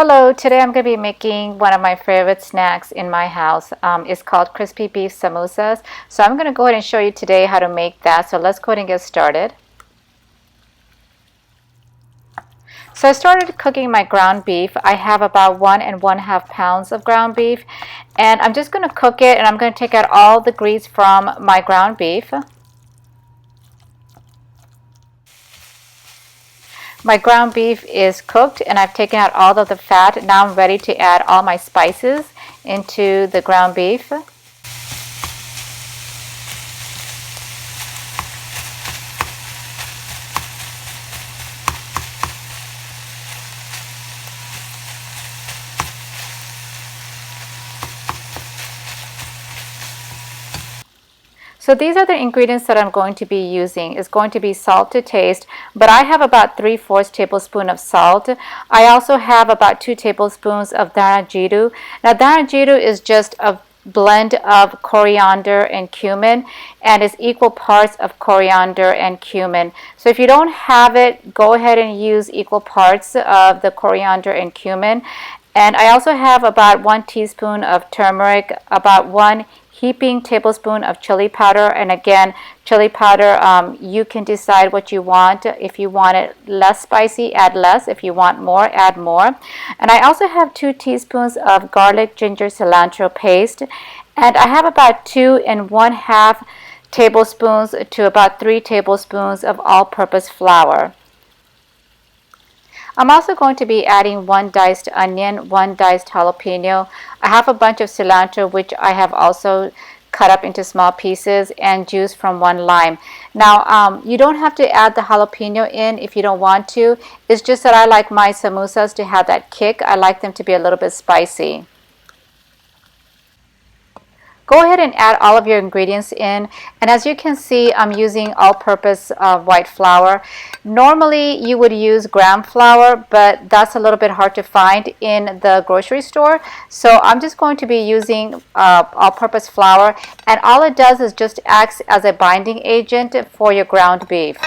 Hello, today I'm going to be making one of my favorite snacks in my house. It's called crispy beef samosas. So I'm going to go ahead and show you today how to make that. So let's go ahead and get started. So I started cooking my ground beef. I have about 1 and 1/2 pounds of ground beef. And I'm just going to cook it and I'm going to take out all the grease from my ground beef. My ground beef is cooked and I've taken out all of the fat. Now I'm ready to add all my spices into the ground beef. So these are the ingredients that I'm going to be using. It's going to be salt to taste, but I have about 3/4 tablespoon of salt. I also have about 2 tablespoons of dana jiru. Now dana jiru is just a blend of coriander and cumin, and it's equal parts of coriander and cumin. So if you don't have it, go ahead and use equal parts of the coriander and cumin. And I also have about 1 teaspoon of turmeric, about 1 heaping tablespoon of chili powder. And again, chili powder, you can decide what you want. If you want it less spicy, add less. If you want more, add more. And I also have 2 teaspoons of garlic, ginger, cilantro paste. And I have about 2 and 1/2 tablespoons to about 3 tablespoons of all-purpose flour. I'm also going to be adding 1 diced onion, 1 diced jalapeno. I have a bunch of cilantro, which I have also cut up into small pieces, and juice from 1 lime. Now, you don't have to add the jalapeno in if you don't want to. It's just that I like my samosas to have that kick. I like them to be a little bit spicy. Go ahead and add all of your ingredients in, and as you can see, I'm using all-purpose white flour. Normally you would use gram flour, but that's a little bit hard to find in the grocery store, so I'm just going to be using all-purpose flour, and all it does is just acts as a binding agent for your ground beef.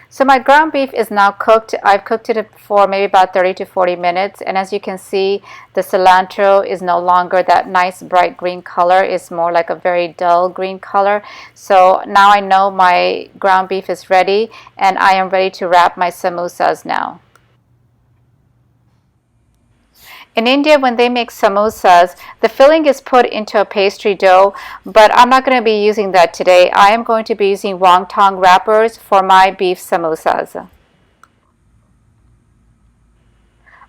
So my ground beef is now cooked. I've cooked it for maybe about 30 to 40 minutes. And as you can see, the cilantro is no longer that nice bright green color. It's more like a very dull green color. So now I know my ground beef is ready, and I am ready to wrap my samosas now. In India, when they make samosas, the filling is put into a pastry dough, but I'm not going to be using that today. I am going to be using wonton wrappers for my beef samosas.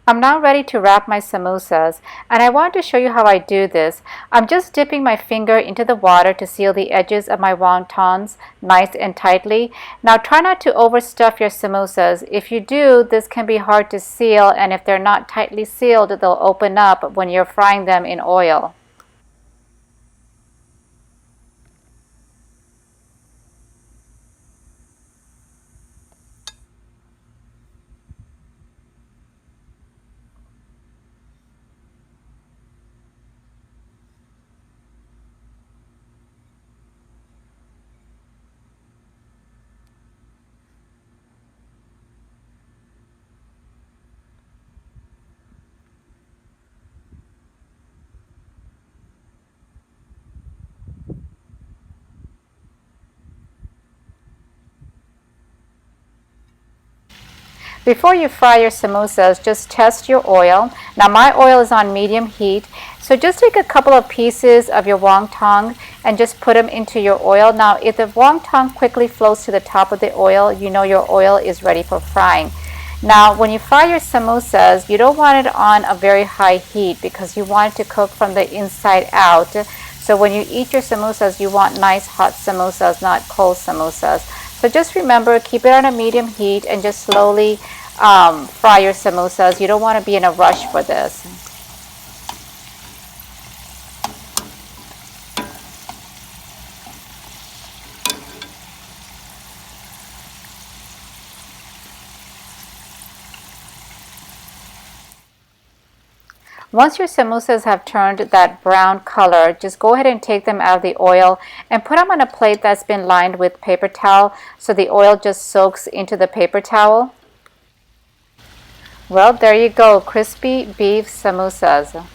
I'm now ready to wrap my samosas, and I want to show you how I do this. I'm just dipping my finger into the water to seal the edges of my wontons nice and tightly. Now try not to overstuff your samosas. If you do, this can be hard to seal, and if they're not tightly sealed, they'll open up when you're frying them in oil. Before you fry your samosas, just test your oil. Now my oil is on medium heat, so just take a couple of pieces of your wonton and just put them into your oil. Now if the wonton quickly floats to the top of the oil, you know your oil is ready for frying. Now when you fry your samosas, you don't want it on a very high heat because you want it to cook from the inside out. So when you eat your samosas, you want nice hot samosas, not cold samosas. So just remember, keep it on a medium heat and just slowly fry your samosas. You don't want to be in a rush for this. Once your samosas have turned that brown color, just go ahead and take them out of the oil and put them on a plate that's been lined with paper towel so the oil just soaks into the paper towel. Well, there you go, crispy beef samosas.